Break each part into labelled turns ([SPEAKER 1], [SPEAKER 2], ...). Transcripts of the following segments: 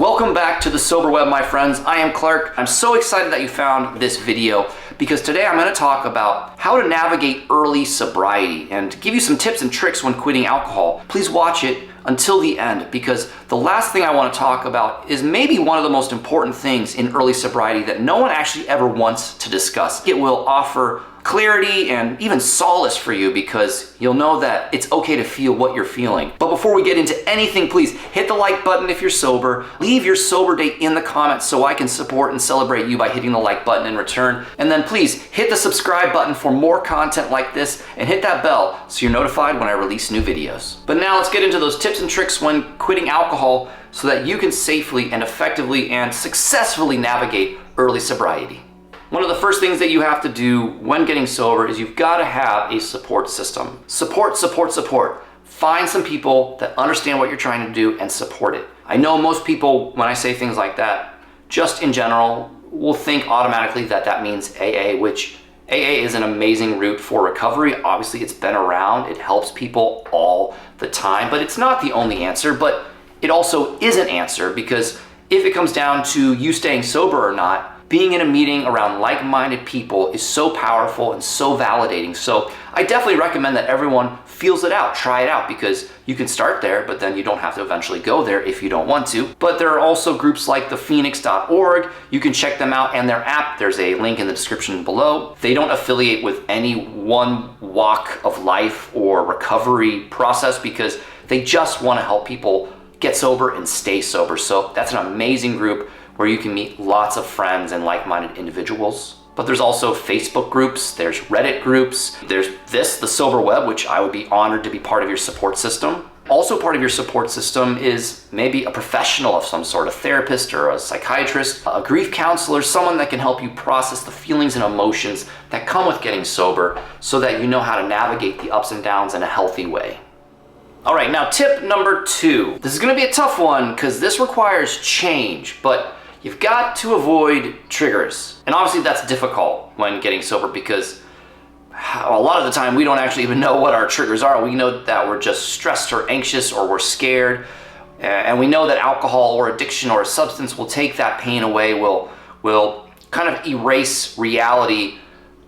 [SPEAKER 1] Welcome back to the Sober Web, my friends. I am Clark. I'm so excited that you found this video because today I'm going to talk about how to navigate early sobriety and give you some tips and tricks when quitting alcohol. Please watch it until the end because the last thing I want to talk about is maybe one of the most important things in early sobriety that no one actually ever wants to discuss. It will offer clarity and even solace for you because you'll know that it's okay to feel what you're feeling. But before we get into anything, please hit the like button if you're sober. Leave your sober date in the comments so I can support and celebrate you by hitting the like button in return. And then please hit the subscribe button for more content like this and hit that bell so you're notified when I release new videos. But now let's get into those tips and tricks when quitting alcohol so that you can safely and effectively and successfully navigate early sobriety. One of the first things that you have to do when getting sober is you've got to have a support system. Support. Find some people that understand what you're trying to do and support it. I know most people, when I say things like that, just in general, will think automatically that that means AA, which AA is an amazing route for recovery. Obviously, it's been around. It helps people all the time, but it's not the only answer, but it also is an answer because if it comes down to you staying sober or not, being in a meeting around like-minded people is so powerful and so validating. So I definitely recommend that everyone feels it out, try it out, because you can start there, but then you don't have to eventually go there if you don't want to. But there are also groups like thephoenix.org. You can check them out and their app. There's a link in the description below. They don't affiliate with any one walk of life or recovery process because they just want to help people get sober and stay sober. So that's an amazing group where you can meet lots of friends and like-minded individuals. But there's also Facebook groups, there's Reddit groups, there's the Sober Web, which I would be honored to be part of your support system. Also part of your support system is maybe a professional of some sort, a therapist or a psychiatrist, a grief counselor, someone that can help you process the feelings and emotions that come with getting sober so that you know how to navigate the ups and downs in a healthy way. All right, now tip number 2. This is gonna be a tough one because this requires change, but you've got to avoid triggers. And obviously that's difficult when getting sober because a lot of the time we don't actually even know what our triggers are. We know that we're just stressed or anxious or we're scared. And we know that alcohol or addiction or a substance will take that pain away, will kind of erase reality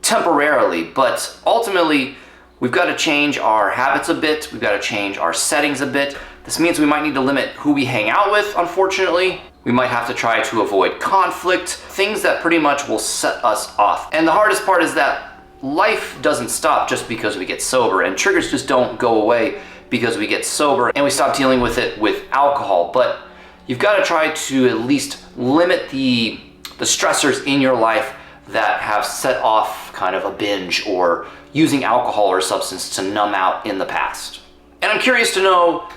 [SPEAKER 1] temporarily. But ultimately, we've got to change our habits a bit. We've got to change our settings a bit. This means we might need to limit who we hang out with, unfortunately. We might have to try to avoid conflict, things that pretty much will set us off. And the hardest part is that life doesn't stop just because we get sober, and triggers just don't go away because we get sober and we stop dealing with it with alcohol. But you've got to try to at least limit the stressors in your life that have set off kind of a binge or using alcohol or substance to numb out in the past. And I'm curious to know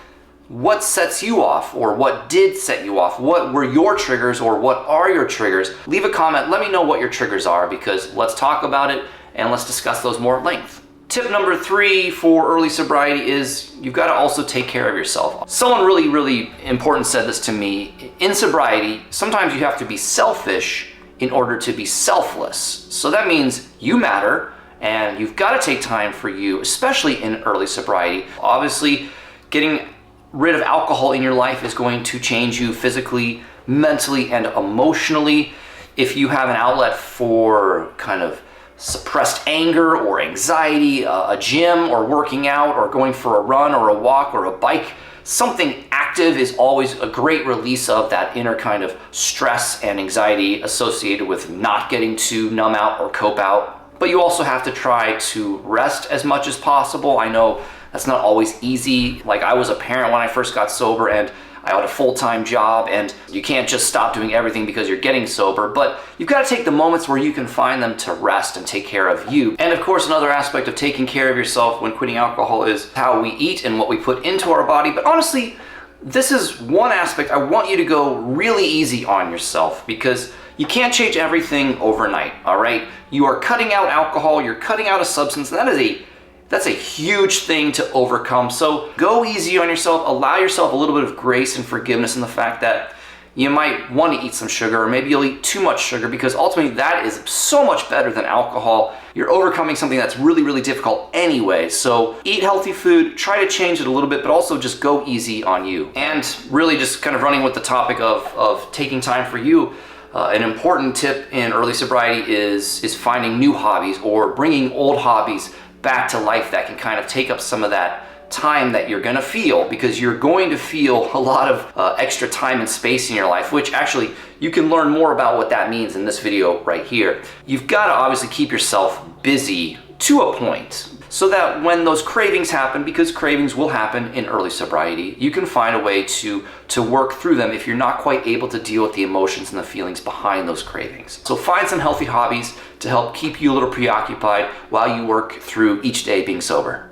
[SPEAKER 1] what sets you off or what did set you off. What were your triggers or what are your triggers? Leave a comment, let me know what your triggers are because let's talk about it and let's discuss those more at length. Tip number 3 for early sobriety is you've got to also take care of yourself. Someone really important said this to me. In sobriety, sometimes you have to be selfish in order to be selfless. So that means you matter and you've got to take time for you, especially in early sobriety. Obviously, getting rid of alcohol in your life is going to change you physically, mentally, and emotionally. If you have an outlet for kind of suppressed anger or anxiety, a gym or working out or going for a run or a walk or a bike, something active is always a great release of that inner kind of stress and anxiety associated with not getting to numb out or cope out. But you also have to try to rest as much as possible. I know that's not always easy. Like I was a parent when I first got sober and I had a full-time job and you can't just stop doing everything because you're getting sober, but you've got to take the moments where you can find them to rest and take care of you. And of course, another aspect of taking care of yourself when quitting alcohol is how we eat and what we put into our body. But honestly, this is one aspect I want you to go really easy on yourself because you can't change everything overnight, all right? You are cutting out alcohol, you're cutting out a substance, and that's a huge thing to overcome. So go easy on yourself, allow yourself a little bit of grace and forgiveness in the fact that you might want to eat some sugar, or maybe you'll eat too much sugar, because ultimately that is so much better than alcohol. You're overcoming something that's really, really difficult anyway. So eat healthy food, try to change it a little bit, but also just go easy on you. And really just kind of running with the topic of taking time for you, an important tip in early sobriety is finding new hobbies or bringing old hobbies back to life that can kind of take up some of that time that you're gonna feel, because you're going to feel a lot of extra time and space in your life, which actually you can learn more about what that means in this video right here. You've got to obviously keep yourself busy to a point so that when those cravings happen, because cravings will happen in early sobriety, you can find a way to work through them if you're not quite able to deal with the emotions and the feelings behind those cravings. So find some healthy hobbies to help keep you a little preoccupied while you work through each day being sober.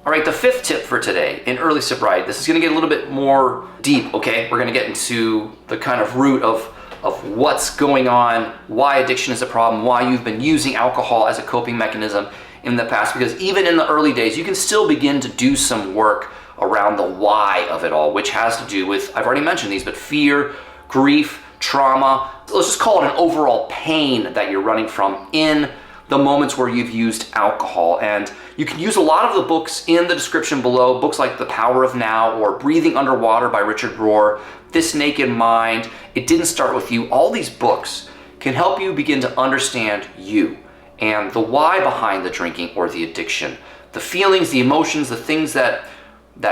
[SPEAKER 1] All right, the fifth tip for today in early sobriety, this is gonna get a little bit more deep, okay? We're gonna get into the kind of root of what's going on, why addiction is a problem, why you've been using alcohol as a coping mechanism in the past, because even in the early days, you can still begin to do some work around the why of it all, which has to do with, I've already mentioned these, but fear, grief, trauma. Let's just call it an overall pain that you're running from in the moments where you've used alcohol. And you can use a lot of the books in the description below, books like The Power of Now or Breathing Underwater by Richard Rohr, This Naked Mind, It Didn't Start With You. All these books can help you begin to understand you and the why behind the drinking or the addiction, the feelings, the emotions, the things that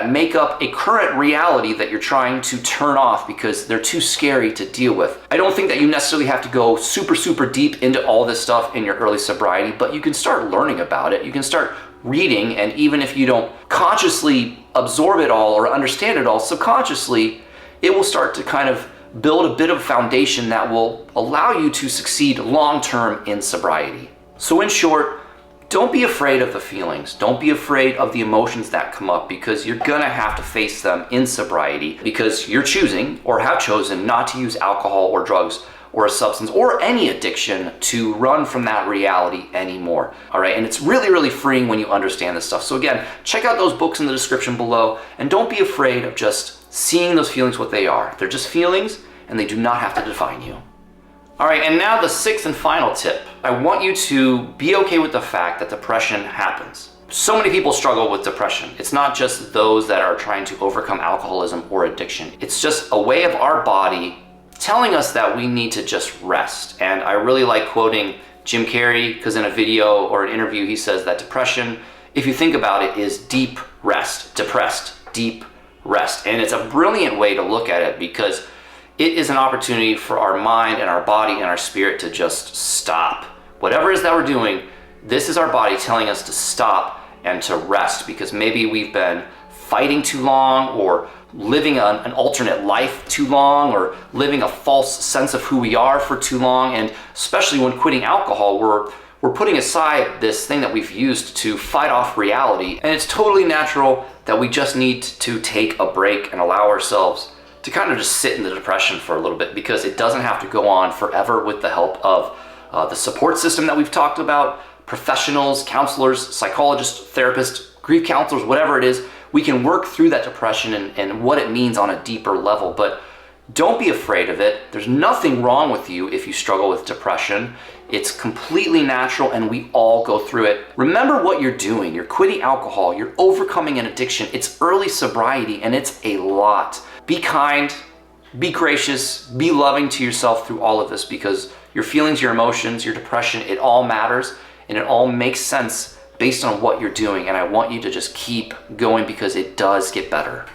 [SPEAKER 1] make up a current reality that you're trying to turn off because they're too scary to deal with. I don't think that you necessarily have to go super, super deep into all this stuff in your early sobriety, but you can start learning about it. You can start reading, and even if you don't consciously absorb it all or understand it all, subconsciously, it will start to kind of build a bit of foundation that will allow you to succeed long-term in sobriety. So in short, don't be afraid of the feelings. Don't be afraid of the emotions that come up, because you're gonna have to face them in sobriety, because you're choosing or have chosen not to use alcohol or drugs or a substance or any addiction to run from that reality anymore. All right, and it's really, really freeing when you understand this stuff. So again, check out those books in the description below, and don't be afraid of just seeing those feelings what they are. They're just feelings, and they do not have to define you. All right, and now the sixth and final tip. I want you to be okay with the fact that depression happens. So many people struggle with depression. It's not just those that are trying to overcome alcoholism or addiction. It's just a way of our body telling us that we need to just rest. And I really like quoting Jim Carrey, because in a video or an interview, he says that depression, if you think about it, is deep rest. Depressed, deep rest. And it's a brilliant way to look at it, because it is an opportunity for our mind and our body and our spirit to just stop. Whatever it is that we're doing, this is our body telling us to stop and to rest, because maybe we've been fighting too long, or living an alternate life too long, or living a false sense of who we are for too long. And especially when quitting alcohol, we're putting aside this thing that we've used to fight off reality. And it's totally natural that we just need to take a break and allow ourselves to kind of just sit in the depression for a little bit, because it doesn't have to go on forever. With the help of the support system that we've talked about, professionals, counselors, psychologists, therapists, grief counselors, whatever it is, we can work through that depression and what it means on a deeper level. But don't be afraid of it. There's nothing wrong with you if you struggle with depression. It's completely natural, and we all go through it. Remember what you're doing. You're quitting alcohol. You're overcoming an addiction. It's early sobriety, and it's a lot. Be kind, be gracious, be loving to yourself through all of this, because your feelings, your emotions, your depression, it all matters, and it all makes sense based on what you're doing. And I want you to just keep going, because it does get better.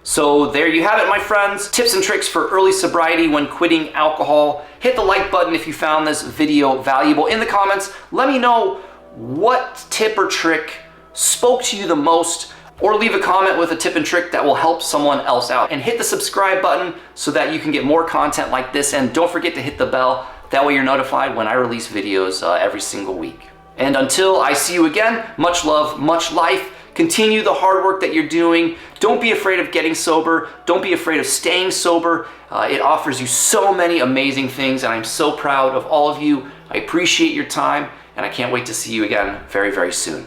[SPEAKER 1] So there you have it, my friends. Tips and tricks for early sobriety when quitting alcohol. Hit the like button if you found this video valuable. In the comments, let me know what tip or trick spoke to you the most, or leave a comment with a tip and trick that will help someone else out. And hit the subscribe button so that you can get more content like this. And don't forget to hit the bell. That way you're notified when I release videos every single week. And until I see you again, much love, much life. Continue the hard work that you're doing. Don't be afraid of getting sober. Don't be afraid of staying sober. It offers you so many amazing things, and I'm so proud of all of you. I appreciate your time, and I can't wait to see you again very, very soon.